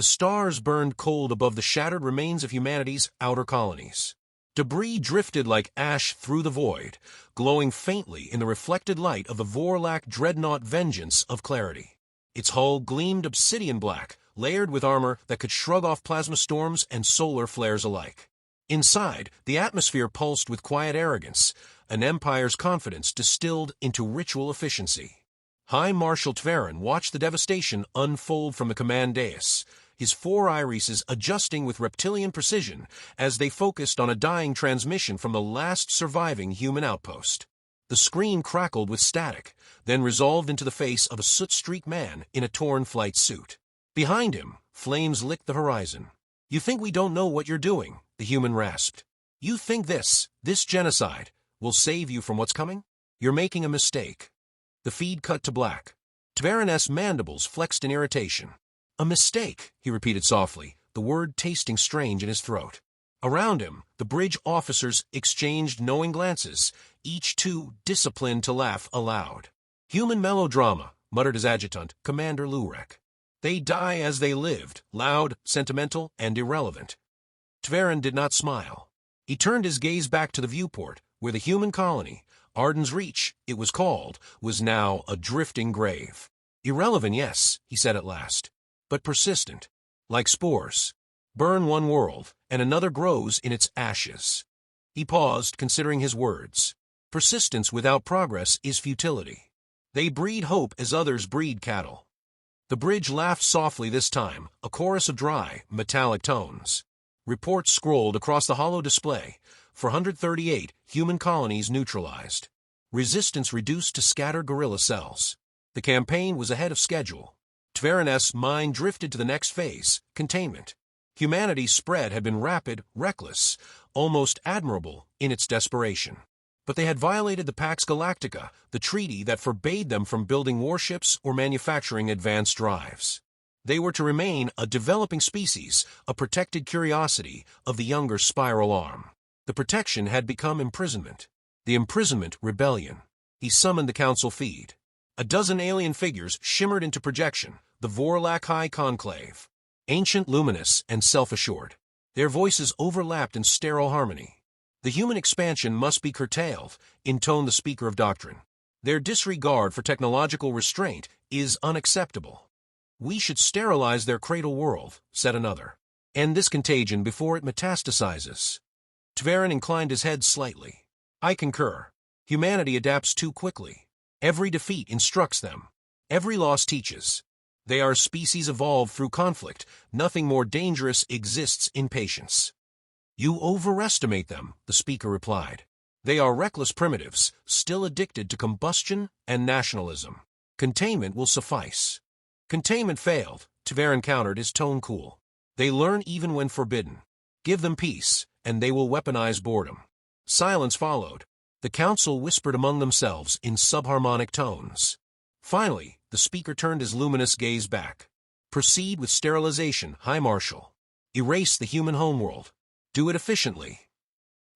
The stars burned cold above the shattered remains of humanity's outer colonies. Debris drifted like ash through the void, glowing faintly in the reflected light of the Vorlak dreadnought Vengeance of Clarity. Its hull gleamed obsidian black, layered with armor that could shrug off plasma storms and solar flares alike. Inside, the atmosphere pulsed with quiet arrogance, an empire's confidence distilled into ritual efficiency. High Marshal Tverin watched the devastation unfold from the command dais, his four irises adjusting with reptilian precision as they focused on a dying transmission from the last surviving human outpost. The screen crackled with static, then resolved into the face of a soot-streaked man in a torn flight suit. Behind him, flames licked the horizon. "You think we don't know what you're doing," the human rasped. "You think this genocide, will save you from what's coming? You're making a mistake." The feed cut to black. Tverin's mandibles flexed in irritation. "A mistake," he repeated softly, the word tasting strange in his throat. Around him, the bridge officers exchanged knowing glances, each too disciplined to laugh aloud. "Human melodrama," muttered his adjutant, Commander Lurek. "They die as they lived, loud, sentimental, and irrelevant." Tverin did not smile. He turned his gaze back to the viewport, where the human colony, Arden's Reach, it was called, was now a drifting grave. "Irrelevant, yes," he said at last, "but persistent. Like spores. Burn one world, and another grows in its ashes." He paused, considering his words. Persistence without progress is futility. They breed hope as others breed cattle. The bridge laughed softly this time, a chorus of dry, metallic tones. Reports scrolled across the hollow display. 438 human colonies neutralized. Resistance reduced to scattered guerrilla cells. The campaign was ahead of schedule. Tverin's mind drifted to the next phase, containment. Humanity's spread had been rapid, reckless, almost admirable in its desperation. But they had violated the Pax Galactica, the treaty that forbade them from building warships or manufacturing advanced drives. They were to remain a developing species, a protected curiosity of the younger spiral arm. The protection had become imprisonment. The imprisonment, rebellion. He summoned the council feed. A dozen alien figures shimmered into projection, the Vorlak High Conclave. Ancient, luminous, and self-assured. Their voices overlapped in sterile harmony. "The human expansion must be curtailed," intoned the speaker of doctrine. "Their disregard for technological restraint is unacceptable." "We should sterilize their cradle world," said another. "End this contagion before it metastasizes." Tverin inclined his head slightly. "I concur. Humanity adapts too quickly. Every defeat instructs them. Every loss teaches. They are a species evolved through conflict. Nothing more dangerous exists in patience." "You overestimate them," the speaker replied. "They are reckless primitives, still addicted to combustion and nationalism. Containment will suffice." Containment failed, Tverin countered, his tone cool. "They learn even when forbidden. Give them peace, and they will weaponize boredom." Silence followed. The council whispered among themselves in subharmonic tones. Finally, the speaker turned his luminous gaze back. "Proceed with sterilization, High Marshal. Erase the human homeworld. Do it efficiently."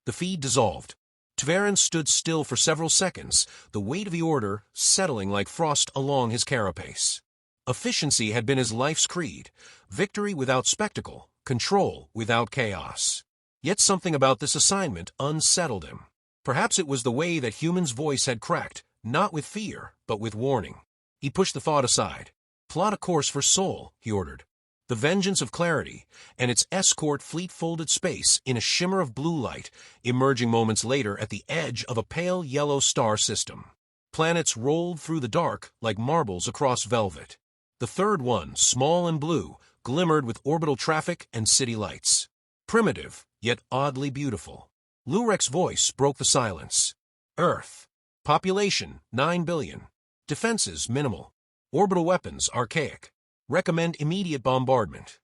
The feed dissolved. Tverin stood still for several seconds, the weight of the order settling like frost along his carapace. Efficiency had been his life's creed, victory without spectacle, control without chaos. Yet something about this assignment unsettled him. Perhaps it was the way that human's voice had cracked, not with fear, but with warning. He pushed the thought aside. "Plot a course for Sol," he ordered. The Vengeance of Clarity, and its escort fleet folded space in a shimmer of blue light, emerging moments later at the edge of a pale yellow star system. Planets rolled through the dark like marbles across velvet. The third one, small and blue, glimmered with orbital traffic and city lights. Primitive, yet oddly beautiful. Lurek's voice broke the silence. "Earth. Population, 9 billion. Defenses, minimal. Orbital weapons, archaic. Recommend immediate bombardment."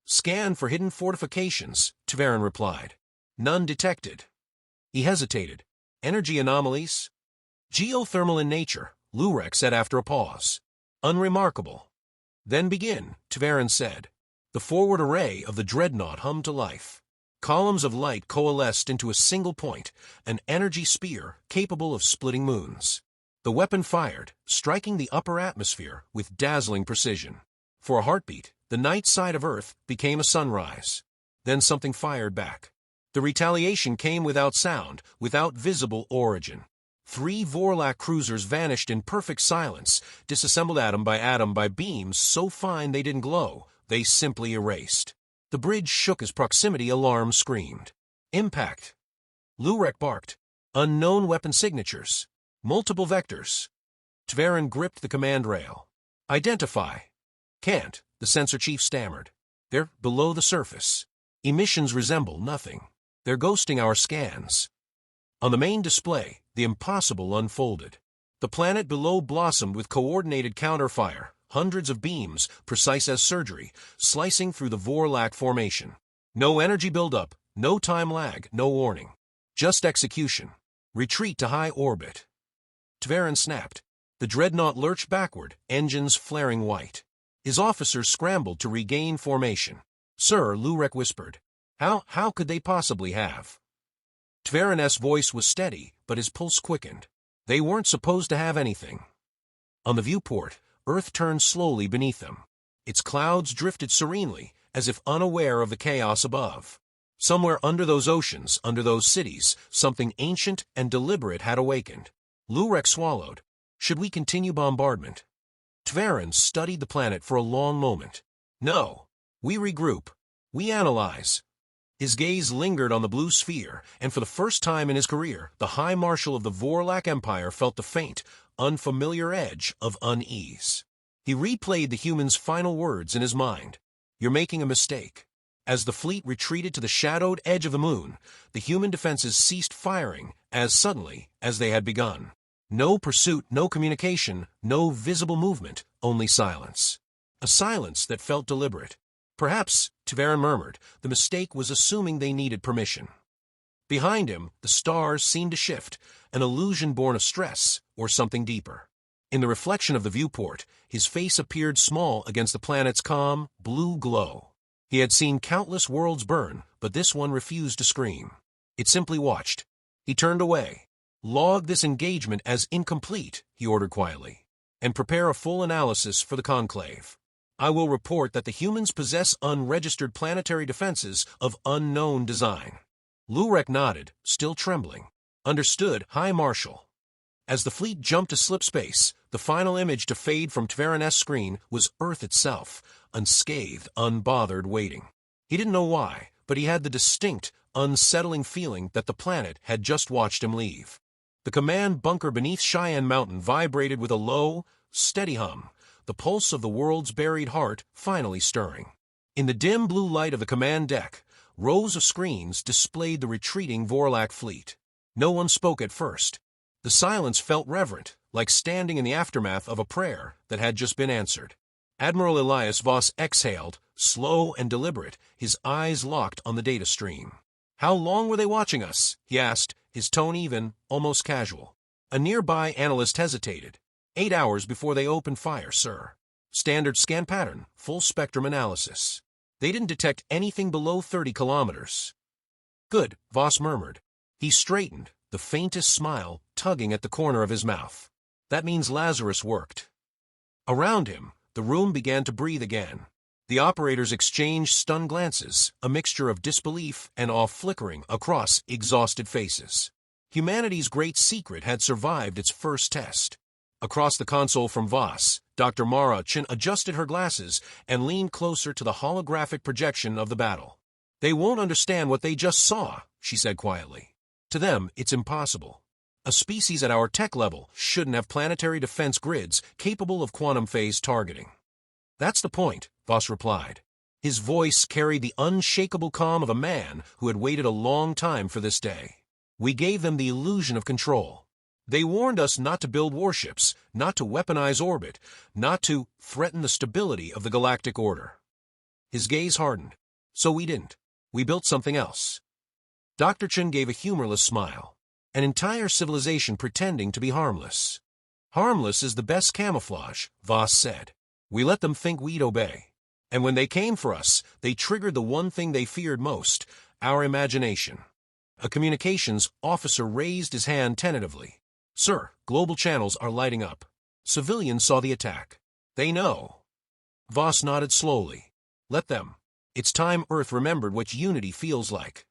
"Scan for hidden fortifications," Tverin replied. "None detected." He hesitated. "Energy anomalies?" "Geothermal in nature," Lurek said after a pause. "Unremarkable." "Then begin," Tverin said. The forward array of the dreadnought hummed to life. Columns of light coalesced into a single point, an energy spear capable of splitting moons. The weapon fired, striking the upper atmosphere with dazzling precision. For a heartbeat, The night side of Earth became a sunrise. Then something fired back. The retaliation came without sound, without visible origin. 3 Vorlak cruisers vanished in perfect silence, disassembled atom by beams so fine they didn't glow, they simply erased. The bridge shook as proximity alarm screamed. Impact. Lurek barked. Unknown weapon signatures. Multiple vectors. Tverin gripped the command rail. Identify. Can't, the sensor chief stammered. They're below the surface. Emissions resemble nothing. They're ghosting our scans. On the main display, the impossible unfolded. The planet below blossomed with coordinated counterfire, hundreds of beams, precise as surgery, slicing through the Vorlak formation. No energy buildup, no time lag, no warning. Just execution. Retreat to high orbit. Tverin snapped. The dreadnought lurched backward, engines flaring white. His officers scrambled to regain formation. Sir, Lurek whispered. How could they possibly have? Tverin's voice was steady, but his pulse quickened. They weren't supposed to have anything. On the viewport, Earth turned slowly beneath them. Its clouds drifted serenely, as if unaware of the chaos above. Somewhere under those oceans, under those cities, something ancient and deliberate had awakened. Lurek swallowed. Should we continue bombardment? Tverin studied the planet for a long moment. No. We regroup. We analyze. His gaze lingered on the blue sphere, and for the first time in his career, the High Marshal of the Vorlak Empire felt the faint, unfamiliar edge of unease. He replayed the human's final words in his mind. You're making a mistake. As the fleet retreated to the shadowed edge of the moon, the human defenses ceased firing as suddenly as they had begun. No pursuit, no communication, no visible movement, only silence. A silence that felt deliberate. Perhaps, Tverin murmured, the mistake was assuming they needed permission. Behind him, the stars seemed to shift, an illusion born of stress or something deeper. In the reflection of the viewport, his face appeared small against the planet's calm, blue glow. He had seen countless worlds burn, but this one refused to scream. It simply watched. He turned away. Log this engagement as incomplete, he ordered quietly, and prepare a full analysis for the conclave. I will report that the humans possess unregistered planetary defenses of unknown design. Lurek nodded, still trembling. Understood, High Marshal. As the fleet jumped to slip space, the final image to fade from Tverin's screen was Earth itself, unscathed, unbothered, waiting. He didn't know why, but he had the distinct, unsettling feeling that the planet had just watched him leave. The command bunker beneath Cheyenne Mountain vibrated with a low, steady hum, the pulse of the world's buried heart finally stirring. In the dim blue light of the command deck, rows of screens displayed the retreating Vorlak fleet. No one spoke at first. The silence felt reverent, like standing in the aftermath of a prayer that had just been answered. Admiral Elias Voss exhaled, slow and deliberate, his eyes locked on the data stream. How long were they watching us? He asked, his tone even, almost casual. A nearby analyst hesitated. 8 hours before they opened fire, sir. Standard scan pattern, full spectrum analysis. They didn't detect anything below 30 kilometers. Good, Voss murmured. He straightened, the faintest smile tugging at the corner of his mouth. That means Lazarus worked. Around him, the room began to breathe again. The operators exchanged stunned glances, a mixture of disbelief and awe flickering across exhausted faces. Humanity's great secret had survived its first test. Across the console from Voss, Dr. Mara Chin adjusted her glasses and leaned closer to the holographic projection of the battle. They won't understand what they just saw, she said quietly. To them, it's impossible. A species at our tech level shouldn't have planetary defense grids capable of quantum phase targeting. That's the point, Voss replied. His voice carried the unshakable calm of a man who had waited a long time for this day. We gave them the illusion of control. They warned us not to build warships, not to weaponize orbit, not to threaten the stability of the galactic order. His gaze hardened. So we didn't. We built something else. Dr. Chen gave a humorless smile. An entire civilization pretending to be harmless. Harmless is the best camouflage, Voss said. We let them think we'd obey. And when they came for us, they triggered the one thing they feared most, our imagination. A communications officer raised his hand tentatively. Sir, global channels are lighting up. Civilians saw the attack. They know. Voss nodded slowly. Let them. It's time Earth remembered what unity feels like.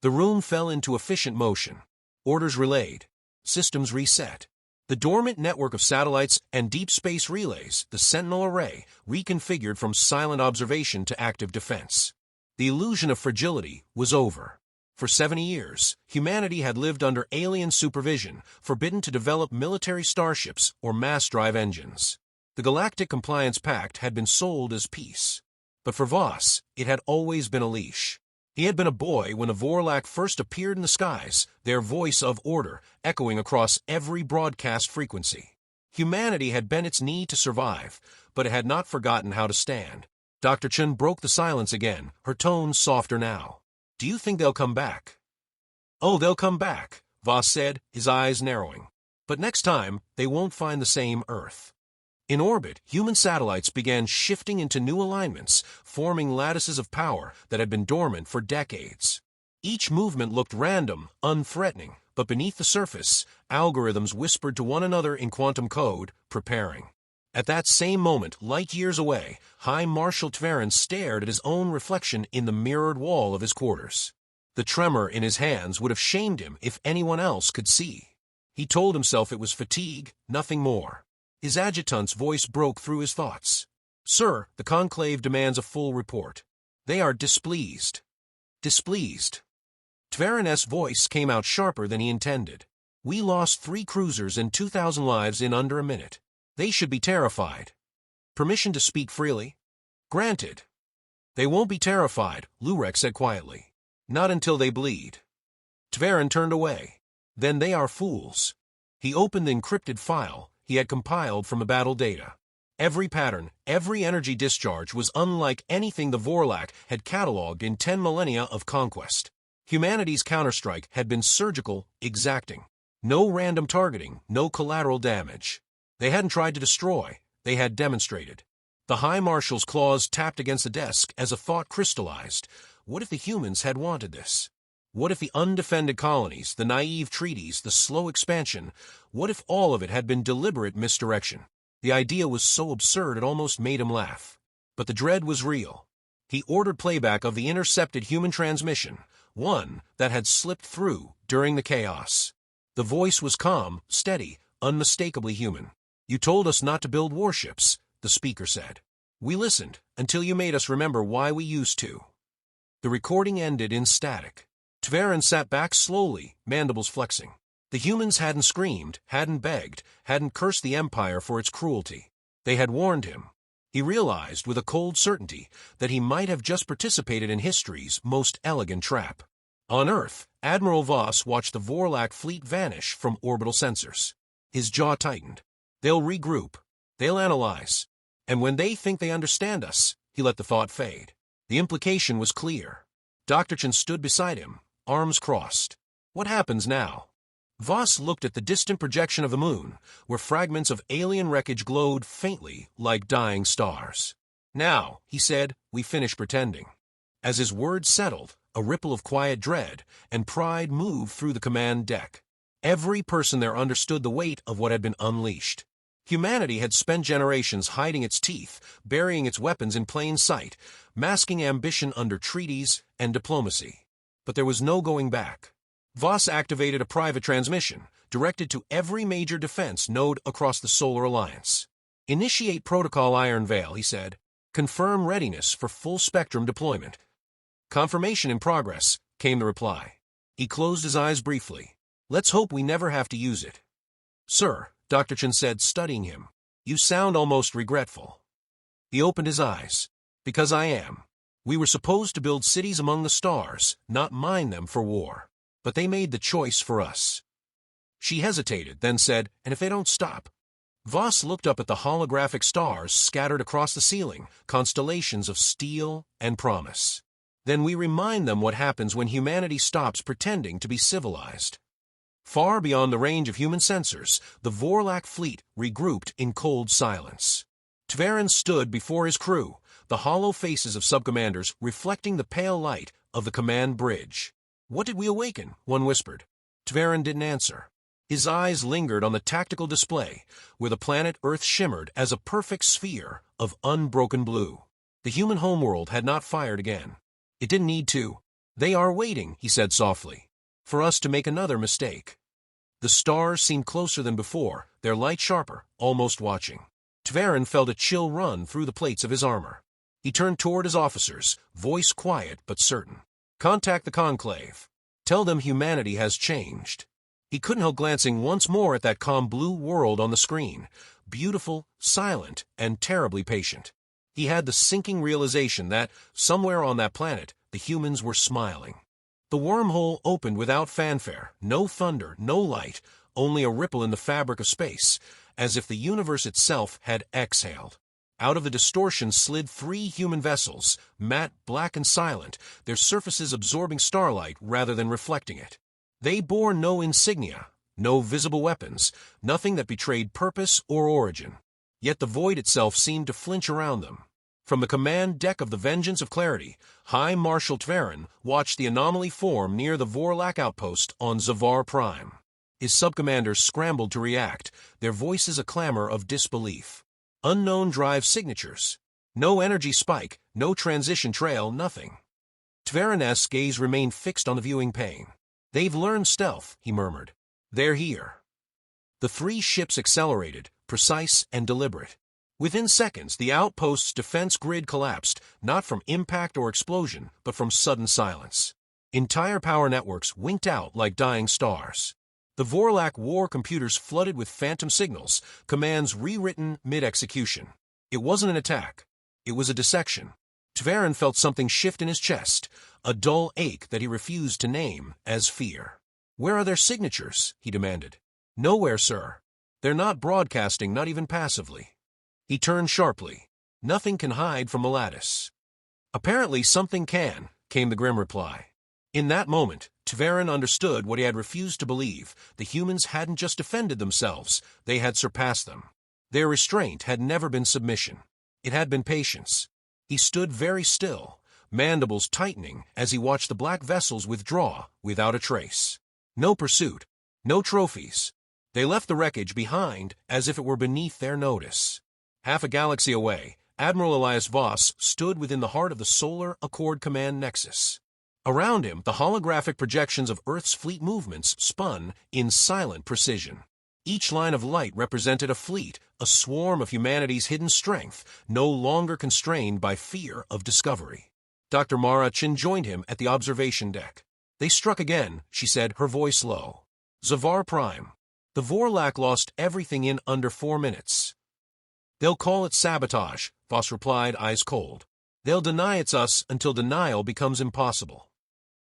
The room fell into efficient motion. Orders relayed. Systems reset. The dormant network of satellites and deep space relays, the Sentinel array, reconfigured from silent observation to active defense. The illusion of fragility was over. For 70 years, humanity had lived under alien supervision, forbidden to develop military starships or mass-drive engines. The Galactic Compliance Pact had been sold as peace. But for Voss, it had always been a leash. He had been a boy when the Vorlak first appeared in the skies, their voice of order echoing across every broadcast frequency. Humanity had bent its knee to survive, but it had not forgotten how to stand. Dr. Chen broke the silence again, her tone softer now. Do you think they'll come back? Oh, they'll come back, Voss said, his eyes narrowing. But next time, they won't find the same Earth. In orbit, human satellites began shifting into new alignments, forming lattices of power that had been dormant for decades. Each movement looked random, unthreatening, but beneath the surface, algorithms whispered to one another in quantum code, preparing. At that same moment, light years away, High Marshal Tverin stared at his own reflection in the mirrored wall of his quarters. The tremor in his hands would have shamed him if anyone else could see. He told himself it was fatigue, nothing more. His adjutant's voice broke through his thoughts. Sir, the conclave demands a full report. They are displeased. Displeased. Tverin's voice came out sharper than he intended. We lost 3 cruisers and 2,000 lives in under a minute. They should be terrified. Permission to speak freely? Granted. They won't be terrified, Lurek said quietly. Not until they bleed. Tverin turned away. Then they are fools. He opened the encrypted file he had compiled from the battle data. Every pattern, every energy discharge was unlike anything the Vorlak had catalogued in 10 millennia of conquest. Humanity's counterstrike had been surgical, exacting. No random targeting, no collateral damage. They hadn't tried to destroy, they had demonstrated. The High Marshal's claws tapped against the desk as a thought crystallized. What if the humans had wanted this? What if the undefended colonies, the naive treaties, the slow expansion, what if all of it had been deliberate misdirection? The idea was so absurd it almost made him laugh. But the dread was real. He ordered playback of the intercepted human transmission, one that had slipped through during the chaos. The voice was calm, steady, unmistakably human. You told us not to build warships, the speaker said. We listened, until you made us remember why we used to. The recording ended in static. Tverin sat back slowly, mandibles flexing. The humans hadn't screamed, hadn't begged, hadn't cursed the Empire for its cruelty. They had warned him. He realized with a cold certainty that he might have just participated in history's most elegant trap. On Earth, Admiral Voss watched the Vorlak fleet vanish from orbital sensors. His jaw tightened. They'll regroup. They'll analyze. And when they think they understand us, he let the thought fade. The implication was clear. Dr. Chen stood beside him, arms crossed. What happens now? Voss looked at the distant projection of the moon, where fragments of alien wreckage glowed faintly like dying stars. Now, he said, we finish pretending. As his words settled, a ripple of quiet dread and pride moved through the command deck. Every person there understood the weight of what had been unleashed. Humanity had spent generations hiding its teeth, burying its weapons in plain sight, masking ambition under treaties and diplomacy. But there was no going back. Voss activated a private transmission, directed to every major defense node across the Solar Alliance. Initiate Protocol Iron Veil, he said. Confirm readiness for full spectrum deployment. Confirmation in progress, came the reply. He closed his eyes briefly. Let's hope we never have to use it. Sir, Dr. Chen said, studying him. You sound almost regretful. He opened his eyes. Because I am. We were supposed to build cities among the stars, not mine them for war. But they made the choice for us. She hesitated, then said, and if they don't stop? Voss looked up at the holographic stars scattered across the ceiling, constellations of steel and promise. Then we remind them what happens when humanity stops pretending to be civilized. Far beyond the range of human sensors, the Vorlak fleet regrouped in cold silence. Tverin stood before his crew, the hollow faces of subcommanders reflecting the pale light of the command bridge. What did we awaken? One whispered. Tverin didn't answer. His eyes lingered on the tactical display, where the planet Earth shimmered as a perfect sphere of unbroken blue. The human homeworld had not fired again. It didn't need to. They are waiting, he said softly, for us to make another mistake. The stars seemed closer than before, their light sharper, almost watching. Tverin felt a chill run through the plates of his armor. He turned toward his officers, voice quiet but certain. Contact the Conclave. Tell them humanity has changed. He couldn't help glancing once more at that calm blue world on the screen, beautiful, silent, and terribly patient. He had the sinking realization that, somewhere on that planet, the humans were smiling. The wormhole opened without fanfare, no thunder, no light, only a ripple in the fabric of space, as if the universe itself had exhaled. Out of the distortion slid 3 human vessels, matte, black, and silent, their surfaces absorbing starlight rather than reflecting it. They bore no insignia, no visible weapons, nothing that betrayed purpose or origin. Yet the void itself seemed to flinch around them. From the command deck of the Vengeance of Clarity, High Marshal Tverin watched the anomaly form near the Vorlak outpost on Zavar Prime. His subcommanders scrambled to react, their voices a clamor of disbelief. Unknown drive signatures. No energy spike, no transition trail, nothing. Tverin's gaze remained fixed on the viewing pane. They've learned stealth, he murmured. They're here. The 3 ships accelerated, precise and deliberate. Within seconds, the outpost's defense grid collapsed, not from impact or explosion, but from sudden silence. Entire power networks winked out like dying stars. The Vorlak war computers flooded with phantom signals, commands rewritten mid-execution. It wasn't an attack. It was a dissection. Tverin felt something shift in his chest, a dull ache that he refused to name as fear. Where are their signatures? He demanded. Nowhere, sir. They're not broadcasting, not even passively. He turned sharply. Nothing can hide from Malatus. Apparently something can, came the grim reply. In that moment, Tverin understood what he had refused to believe. The humans hadn't just defended themselves, they had surpassed them. Their restraint had never been submission. It had been patience. He stood very still, mandibles tightening as he watched the black vessels withdraw without a trace. No pursuit, no trophies. They left the wreckage behind as if it were beneath their notice. Half a galaxy away, Admiral Elias Voss stood within the heart of the Solar Accord Command Nexus. Around him, the holographic projections of Earth's fleet movements spun in silent precision. Each line of light represented a fleet, a swarm of humanity's hidden strength, no longer constrained by fear of discovery. Dr. Mara Chin joined him at the observation deck. They struck again, she said, her voice low. Zavar Prime. The Vorlak lost everything in under 4 minutes. They'll call it sabotage, Voss replied, eyes cold. They'll deny it's us until denial becomes impossible.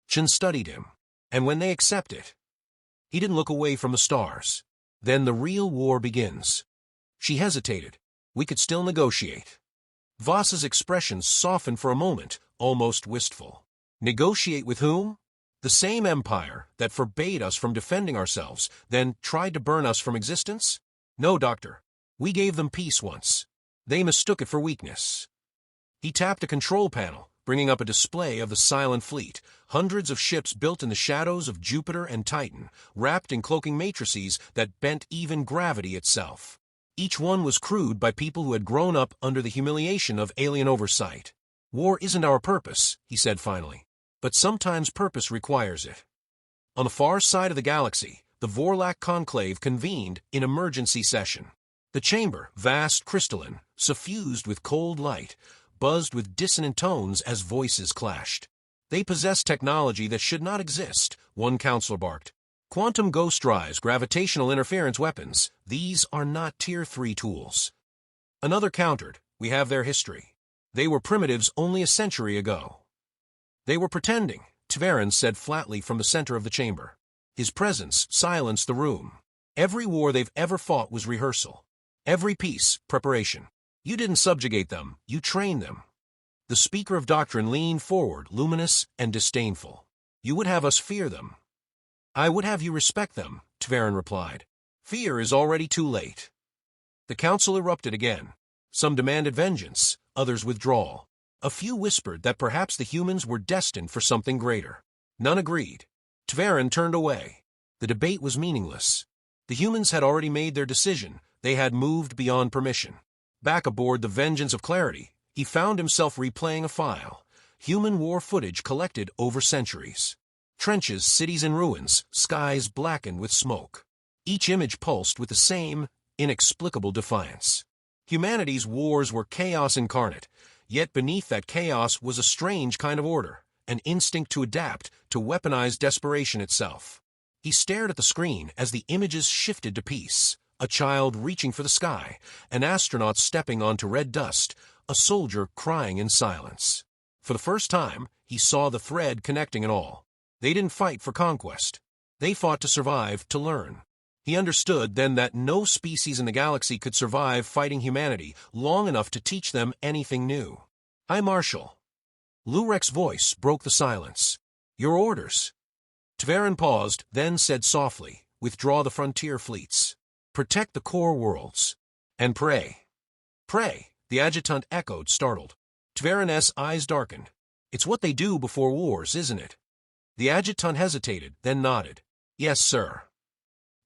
Chin studied him. And when they accept it, he didn't look away from the stars. Then the real war begins. She hesitated. We could still negotiate. Voss's expression softened for a moment, almost wistful. Negotiate with whom? The same empire that forbade us from defending ourselves, then tried to burn us from existence? No, Doctor. We gave them peace once. They mistook it for weakness. He tapped a control panel, bringing up a display of the silent fleet, hundreds of ships built in the shadows of Jupiter and Titan, wrapped in cloaking matrices that bent even gravity itself. Each one was crewed by people who had grown up under the humiliation of alien oversight. War isn't our purpose, he said finally, but sometimes purpose requires it. On the far side of the galaxy, the Vorlak conclave convened in emergency session. The chamber, vast, crystalline, suffused with cold light, buzzed with dissonant tones as voices clashed. They possess technology that should not exist, one counselor barked. Quantum ghost drives, gravitational interference weapons, these are not Tier 3 tools. Another countered, we have their history. They were primitives only a century ago. They were pretending, Tverin said flatly from the center of the chamber. His presence silenced the room. Every war they've ever fought was rehearsal. Every piece, preparation. You didn't subjugate them, you trained them. The speaker of doctrine leaned forward, luminous and disdainful. You would have us fear them. I would have you respect them, Tverin replied. Fear is already too late. The council erupted again. Some demanded vengeance, others withdrawal. A few whispered that perhaps the humans were destined for something greater. None agreed. Tverin turned away. The debate was meaningless. The humans had already made their decision. They had moved beyond permission. Back aboard the Vengeance of Clarity, He found himself replaying a file, human war footage collected over centuries. Trenches, cities in ruins, skies blackened with smoke. Each image pulsed with the same inexplicable defiance. Humanity's wars were chaos incarnate, yet beneath that chaos was a strange kind of order, an instinct to adapt, to weaponize desperation itself. He stared at the screen as the images shifted to peace. A child reaching for the sky, an astronaut stepping onto red dust, a soldier crying in silence. For the first time, he saw the thread connecting it all. They didn't fight for conquest. They fought to survive, to learn. He understood then that no species in the galaxy could survive fighting humanity long enough to teach them anything new. "Hi, Marshal." Lurek's voice broke the silence. "Your orders." T'Verin paused, then said softly, "Withdraw the frontier fleets. Protect the core worlds. And pray." "Pray," the adjutant echoed, startled. T'Verin's eyes darkened. "It's what they do before wars, isn't it?" The adjutant hesitated, then nodded. "Yes, sir."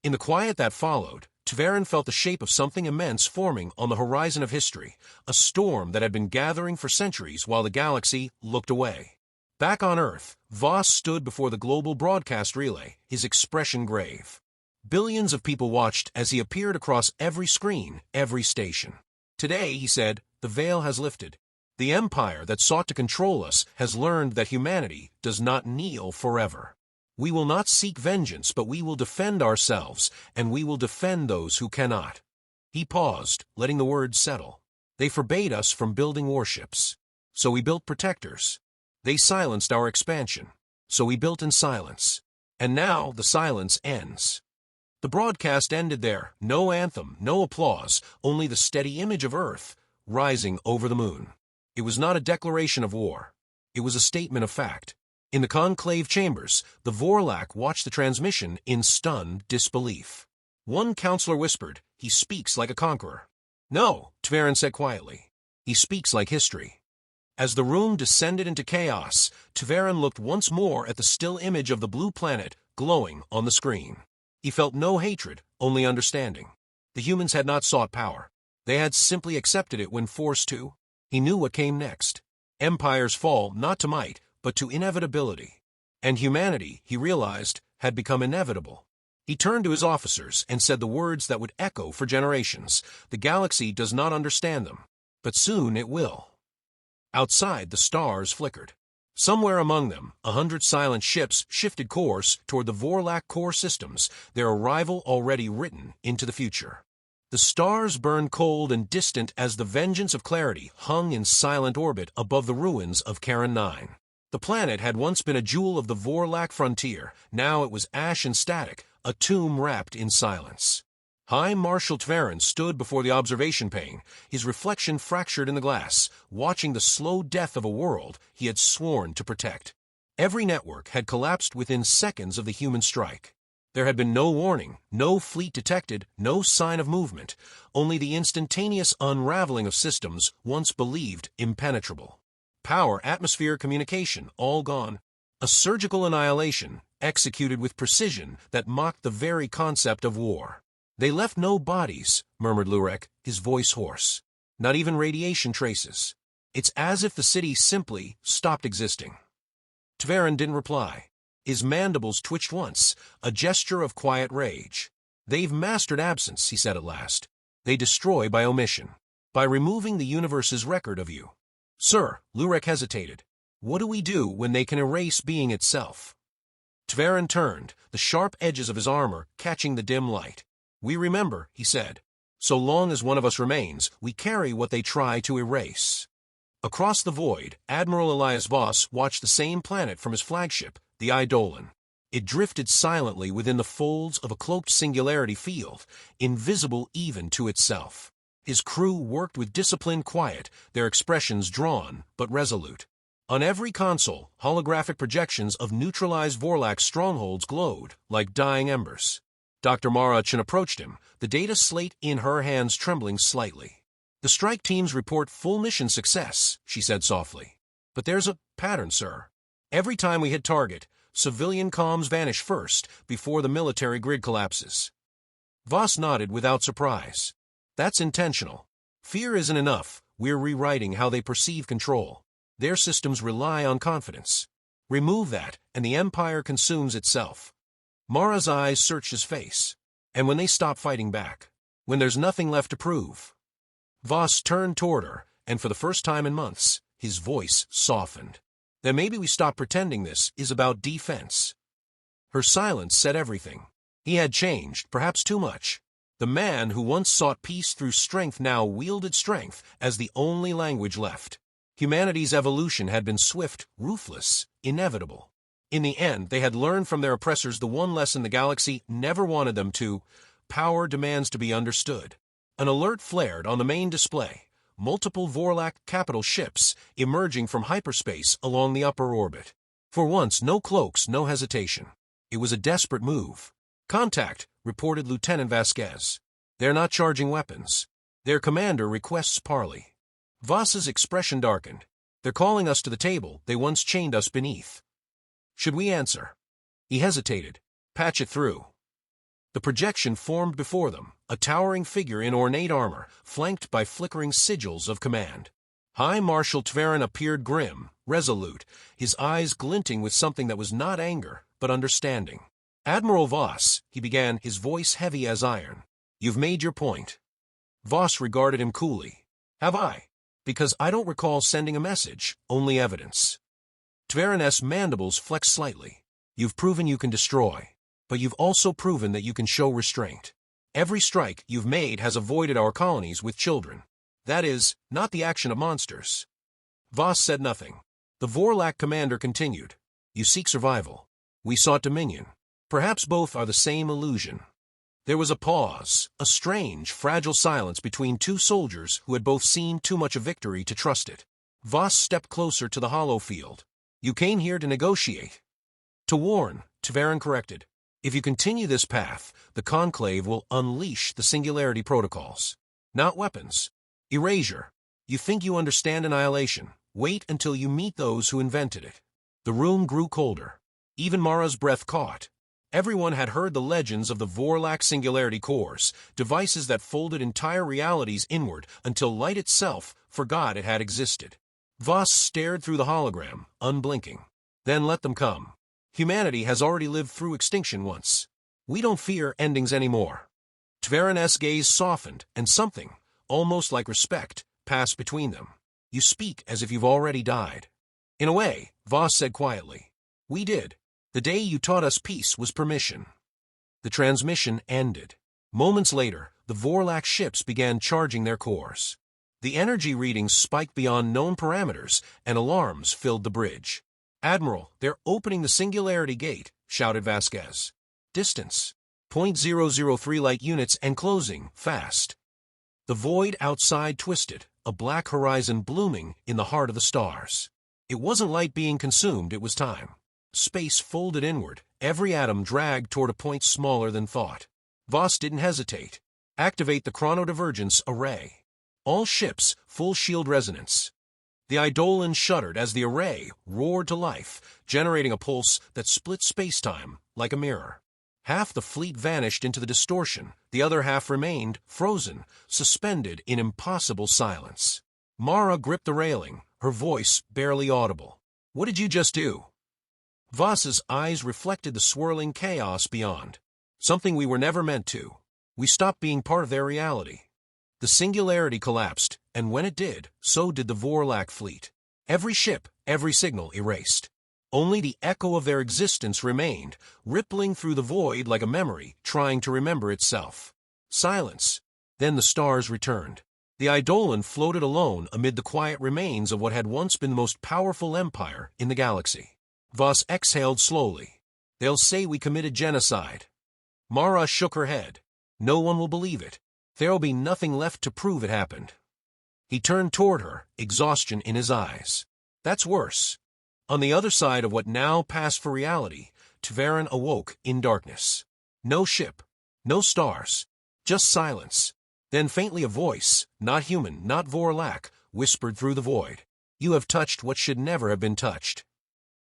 In the quiet that followed, T'Verin felt the shape of something immense forming on the horizon of history, a storm that had been gathering for centuries while the galaxy looked away. Back on Earth, Voss stood before the global broadcast relay, his expression grave. Billions of people watched as he appeared across every screen, every station. "Today," he said, "the veil has lifted. The empire that sought to control us has learned that humanity does not kneel forever. We will not seek vengeance, but we will defend ourselves, and we will defend those who cannot." He paused, letting the words settle. "They forbade us from building warships. So we built protectors. They silenced our expansion. So we built in silence. And now the silence ends." The broadcast ended there. No anthem, no applause, only the steady image of Earth rising over the moon. It was not a declaration of war. It was a statement of fact. In the conclave chambers, the Vorlak watched the transmission in stunned disbelief. One counselor whispered, "He speaks like a conqueror." "No," T'Verin said quietly. "He speaks like history." As the room descended into chaos, T'Verin looked once more at the still image of the blue planet glowing on the screen. He felt no hatred, only understanding. The humans had not sought power. They had simply accepted it when forced to. He knew what came next. Empires fall not to might, but to inevitability. And humanity, he realized, had become inevitable. He turned to his officers and said the words that would echo for generations. "The galaxy does not understand them, but soon it will." Outside, the stars flickered. Somewhere among them, 100 silent ships shifted course toward the Vorlak core systems, their arrival already written into the future. The stars burned cold and distant as the vengeance of clarity hung in silent orbit above the ruins of Karen 9. The planet had once been a jewel of the Vorlak frontier. Now it was ash and static, a tomb wrapped in silence. High Marshal T'Verin stood before the observation pane, his reflection fractured in the glass, watching the slow death of a world he had sworn to protect. Every network had collapsed within seconds of the human strike. There had been no warning, no fleet detected, no sign of movement, only the instantaneous unraveling of systems once believed impenetrable. Power, atmosphere, communication, all gone. A surgical annihilation, executed with precision that mocked the very concept of war. "They left no bodies," murmured Lurek, his voice hoarse. "Not even radiation traces. It's as if the city simply stopped existing." T'Verin didn't reply. His mandibles twitched once, a gesture of quiet rage. "They've mastered absence," he said at last. "They destroy by omission, by removing the universe's record of you." "Sir," Lurek hesitated, "what do we do when they can erase being itself?" T'Verin turned, the sharp edges of his armor catching the dim light. "We remember," he said. "So long as one of us remains, we carry what they try to erase." Across the void, Admiral Elias Voss watched the same planet from his flagship, the Eidolon. It drifted silently within the folds of a cloaked singularity field, invisible even to itself. His crew worked with disciplined quiet, their expressions drawn but resolute. On every console, holographic projections of neutralized Vorlak strongholds glowed like dying embers. Dr. Marachin approached him, the data slate in her hands trembling slightly. "The strike teams report full mission success," she said softly. "But there's a pattern, sir. Every time we hit target, civilian comms vanish first before the military grid collapses." Voss nodded without surprise. "That's intentional. Fear isn't enough. We're rewriting how they perceive control. Their systems rely on confidence. Remove that, and the Empire consumes itself. Mara's eyes searched his face. And when they stop fighting back, when there's nothing left to prove. Voss turned toward her, and for the first time in months, his voice softened. Then maybe we stop pretending this is about defense. Her silence said everything. He had changed, perhaps too much. The man who once sought peace through strength now wielded strength as the only language left. Humanity's evolution had been swift, ruthless, inevitable. In the end, they had learned from their oppressors the one lesson the galaxy never wanted them to: power demands to be understood. An alert flared on the main display. Multiple Vorlak capital ships emerging from hyperspace along the upper orbit. For once, no cloaks, no hesitation. It was a desperate move. "Contact," reported Lieutenant Vasquez. "They're not charging weapons. Their commander requests parley." Voss's expression darkened. "They're calling us to the table they once chained us beneath. Should we answer?" He hesitated. "Patch it through." The projection formed before them, a towering figure in ornate armor, flanked by flickering sigils of command. High Marshal Tverin appeared grim, resolute, his eyes glinting with something that was not anger, but understanding. "Admiral Voss," he began, his voice heavy as iron. "You've made your point." Voss regarded him coolly. "Have I? Because I don't recall sending a message, only evidence." Tverin's mandibles flexed slightly. "You've proven you can destroy. But you've also proven that you can show restraint. Every strike you've made has avoided our colonies with children. That is, not the action of monsters." Voss said nothing. The Vorlak commander continued. "You seek survival. We sought dominion. Perhaps both are the same illusion." There was a pause, a strange, fragile silence between two soldiers who had both seen too much of victory to trust it. Voss stepped closer to the hollow field. "You came here to negotiate." "To warn," Tverin corrected. "If you continue this path, the Conclave will unleash the Singularity protocols. Not weapons. Erasure. You think you understand annihilation. Wait until you meet those who invented it." The room grew colder. Even Mara's breath caught. Everyone had heard the legends of the Vorlak Singularity cores, devices that folded entire realities inward until light itself forgot it had existed. Voss stared through the hologram, unblinking. "Then let them come. Humanity has already lived through extinction once. We don't fear endings anymore." Tverin's gaze softened, and something, almost like respect, passed between them. "You speak as if you've already died." "In a way," Voss said quietly. "We did. The day you taught us peace was permission." The transmission ended. Moments later, the Vorlak ships began charging their cores. The energy readings spiked beyond known parameters, and alarms filled the bridge. "Admiral, they're opening the Singularity Gate," shouted Vasquez. "Distance. 0.003 light units and closing, fast." The void outside twisted, a black horizon blooming in the heart of the stars. It wasn't light being consumed, it was time. Space folded inward, every atom dragged toward a point smaller than thought. Voss didn't hesitate. "Activate the chronodivergence array. All ships, full shield resonance." The Eidolon shuddered as the array roared to life, generating a pulse that split space-time like a mirror. Half the fleet vanished into the distortion, the other half remained, frozen, suspended in impossible silence. Mara gripped the railing, her voice barely audible. "What did you just do?" Voss's eyes reflected the swirling chaos beyond. "Something we were never meant to. We stopped being part of their reality." The Singularity collapsed, and when it did, so did the Vorlak fleet. Every ship, every signal erased. Only the echo of their existence remained, rippling through the void like a memory trying to remember itself. Silence. Then the stars returned. The Eidolon floated alone amid the quiet remains of what had once been the most powerful empire in the galaxy. Voss exhaled slowly. "They'll say we committed genocide." Mara shook her head. "No one will believe it. There'll be nothing left to prove it happened." He turned toward her, exhaustion in his eyes. "That's worse." On the other side of what now passed for reality, Tverin awoke in darkness. No ship, no stars, just silence. Then faintly a voice, not human, not Vorlak, whispered through the void. "You have touched what should never have been touched."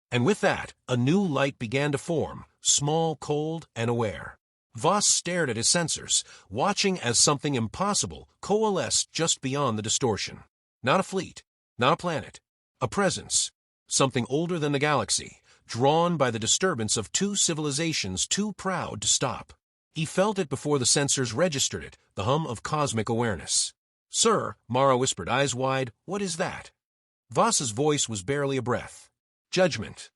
And with that, a new light began to form, small, cold, and aware. Voss stared at his sensors, watching as something impossible coalesced just beyond the distortion. Not a fleet, not a planet. A presence. Something older than the galaxy, drawn by the disturbance of two civilizations too proud to stop. He felt it before the sensors registered it, the hum of cosmic awareness. "Sir," Mara whispered, eyes wide, "what is that?" Voss's voice was barely a breath. "Judgment."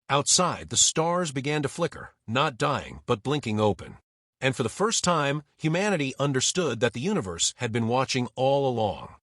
Outside, the stars began to flicker, not dying, but blinking open. And for the first time, humanity understood that the universe had been watching all along.